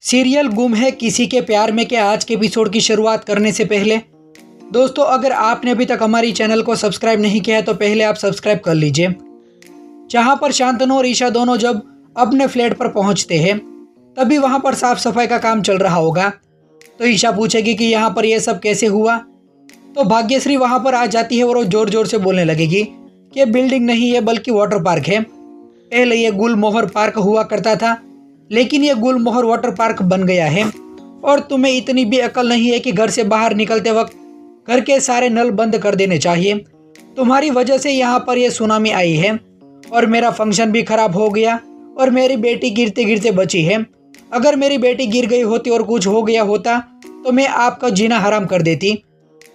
Serial गुम है किसी के प्यार में के आज के एपिसोड की शुरुआत करने से पहले दोस्तों, अगर आपने अभी तक हमारी चैनल को सब्सक्राइब नहीं किया है तो पहले आप सब्सक्राइब कर लीजिए। जहां पर शांतनु और ईशा दोनों जब अपने फ्लैट पर पहुंचते हैं तभी वहां पर साफ सफाई का काम चल रहा होगा। तो ईशा पूछेगी कि यहाँ पर यह सब कैसे हुआ। तो भाग्यश्री वहां पर आ जाती है और वो जोर जोर से बोलने लगेगी कि ये बिल्डिंग नहीं है बल्कि वाटर पार्क है। पहले ये गुलमोहर पार्क हुआ करता था, लेकिन ये गुलमोहर वाटर पार्क बन गया है। और तुम्हें इतनी भी अकल नहीं है कि घर से बाहर निकलते वक्त घर के सारे नल बंद कर देने चाहिए। तुम्हारी वजह से यहाँ पर यह सुनामी आई है और मेरा फंक्शन भी खराब हो गया और मेरी बेटी गिरते गिरते बची है। अगर मेरी बेटी गिर गई होती और कुछ हो गया होता तो मैं आपका जीना हराम कर देती।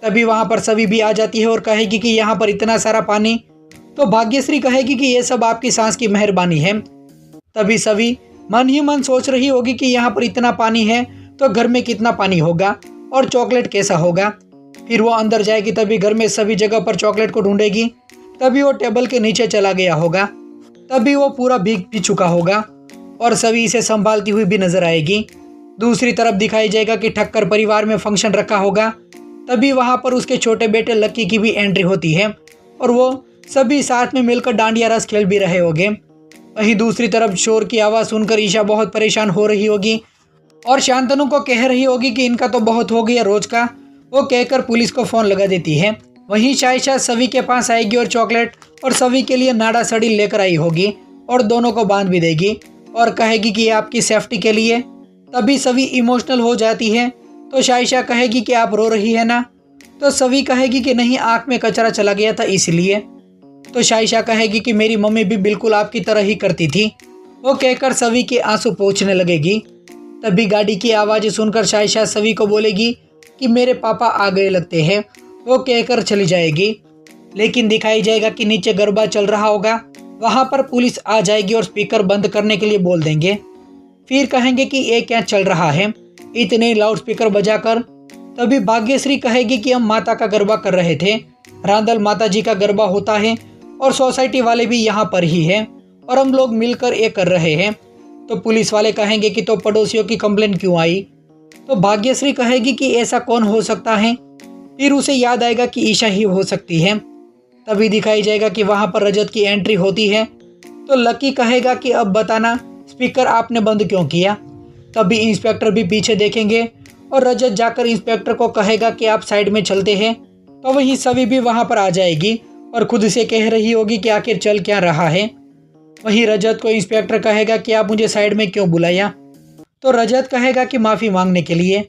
तभी वहाँ पर सभी भी आ जाती है और कहेगी कि यहाँ पर इतना सारा पानी। तो भाग्यश्री कहेगी कि यह सब आपकी सांस की मेहरबानी है। तभी सभी मन ही मन सोच रही होगी कि यहाँ पर इतना पानी है तो घर में कितना पानी होगा और चॉकलेट कैसा होगा। फिर वो अंदर जाएगी, तभी घर में सभी जगह पर चॉकलेट को ढूंढेगी। तभी वो टेबल के नीचे चला गया होगा। तभी वो पूरा भीग भी चुका होगा और सभी इसे संभालती हुई भी नजर आएगी। दूसरी तरफ दिखाई जाएगा कि ठक्कर परिवार में फंक्शन रखा होगा। तभी वहाँ पर उसके छोटे बेटे लक्की की भी एंट्री होती है और वो सभी साथ में मिलकर डांडिया रस खेल भी रहे होंगे। वहीं दूसरी तरफ शोर की आवाज़ सुनकर ईशा बहुत परेशान हो रही होगी और शांतनु को कह रही होगी कि इनका तो बहुत हो गया रोज का। वो कहकर पुलिस को फ़ोन लगा देती है। वहीं शायशा सभी के पास आएगी और चॉकलेट और सभी के लिए नाड़ा सड़ी लेकर आई होगी और दोनों को बांध भी देगी और कहेगी कि आपकी सेफ्टी के लिए। तभी सभी इमोशनल हो जाती है। तो शायशा कहेगी कि आप रो रही है ना। तो सभी कहेगी कि नहीं, आँख में कचरा चला गया था इसलिए। तो शायशा कहेगी कि मेरी मम्मी भी बिल्कुल आपकी तरह ही करती थी। वो कहकर सभी के आंसू पोंछने लगेगी। तभी गाड़ी की आवाज़ सुनकर शायशा सभी को बोलेगी कि मेरे पापा आ गए लगते हैं। वो कहकर चली जाएगी। लेकिन दिखाई जाएगा कि नीचे गरबा चल रहा होगा। वहाँ पर पुलिस आ जाएगी और स्पीकर बंद करने के लिए बोल देंगे। फिर कहेंगे कि ये क्या चल रहा है इतने लाउड स्पीकर बजाकर। तभी भाग्यश्री कहेगी कि हम माता का गरबा कर रहे थे। रांदल माता जी का गरबा होता है और सोसाइटी वाले भी यहाँ पर ही हैं और हम लोग मिलकर ये कर रहे हैं। तो पुलिस वाले कहेंगे कि तो पड़ोसियों की कंप्लेंट क्यों आई। तो भाग्यश्री कहेगी कि ऐसा कौन हो सकता है। फिर उसे याद आएगा कि ईशा ही हो सकती है। तभी दिखाई जाएगा कि वहाँ पर रजत की एंट्री होती है। तो लकी कहेगा कि अब बताना स्पीकर आपने बंद क्यों किया। तभी इंस्पेक्टर भी पीछे देखेंगे और रजत जाकर इंस्पेक्टर को कहेगा कि आप साइड में चलते हैं। तो वहीं सभी भी वहाँ पर आ जाएगी और खुद से कह रही होगी कि आखिर चल क्या रहा है। वहीं रजत को इंस्पेक्टर कहेगा कि आप मुझे साइड में क्यों बुलाया। तो रजत कहेगा कि माफ़ी मांगने के लिए।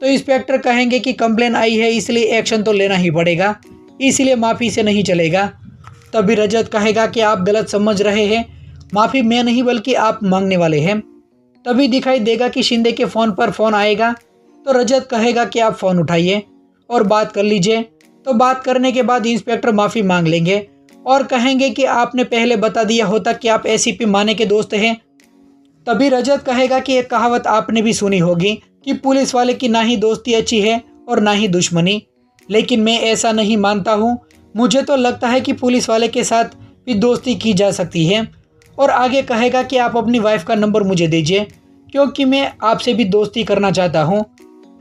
तो इंस्पेक्टर कहेंगे कि कंप्लेन आई है इसलिए एक्शन तो लेना ही पड़ेगा, इसलिए माफ़ी से नहीं चलेगा। तभी रजत कहेगा कि आप गलत समझ रहे हैं, माफ़ी मैं नहीं बल्कि आप मांगने वाले हैं। तभी दिखाई देगा कि शिंदे के फ़ोन पर फ़ोन आएगा। तो रजत कहेगा कि आप फ़ोन उठाइए और बात कर लीजिए। तो बात करने के बाद इंस्पेक्टर माफ़ी मांग लेंगे और कहेंगे कि आपने पहले बता दिया होता कि आप एसीपी माने के दोस्त हैं। तभी रजत कहेगा कि एक कहावत आपने भी सुनी होगी कि पुलिस वाले की ना ही दोस्ती अच्छी है और ना ही दुश्मनी, लेकिन मैं ऐसा नहीं मानता हूँ। मुझे तो लगता है कि पुलिस वाले के साथ भी दोस्ती की जा सकती है। और आगे कहेगा कि आप अपनी वाइफ का नंबर मुझे दीजिए क्योंकि मैं आपसे भी दोस्ती करना चाहता हूँ।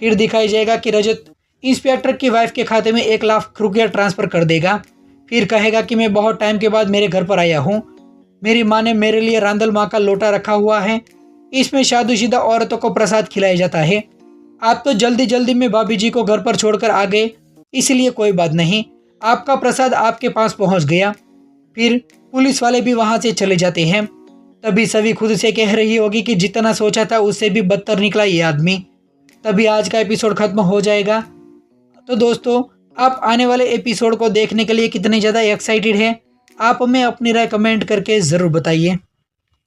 फिर दिखाई जाएगा कि रजत इंस्पेक्टर की वाइफ के खाते में 1 लाख रुपया ट्रांसफ़र कर देगा। फिर कहेगा कि मैं बहुत टाइम के बाद मेरे घर पर आया हूँ। मेरी माँ ने मेरे लिए रांदल माँ का लोटा रखा हुआ है, इसमें शादीशुदा औरतों को प्रसाद खिलाया जाता है। आप तो जल्दी जल्दी में भाभी जी को घर पर छोड़कर आ गए, इसलिए कोई बात नहीं, आपका प्रसाद आपके पास पहुँच गया। फिर पुलिस वाले भी वहाँ से चले जाते हैं। तभी सभी खुद से कह रही होगी कि जितना सोचा था उससे भी बदतर निकला ये आदमी। तभी आज का एपिसोड खत्म हो जाएगा। तो दोस्तों, आप आने वाले एपिसोड को देखने के लिए कितने ज़्यादा एक्साइटेड हैं, आप हमें अपनी राय कमेंट करके ज़रूर बताइए।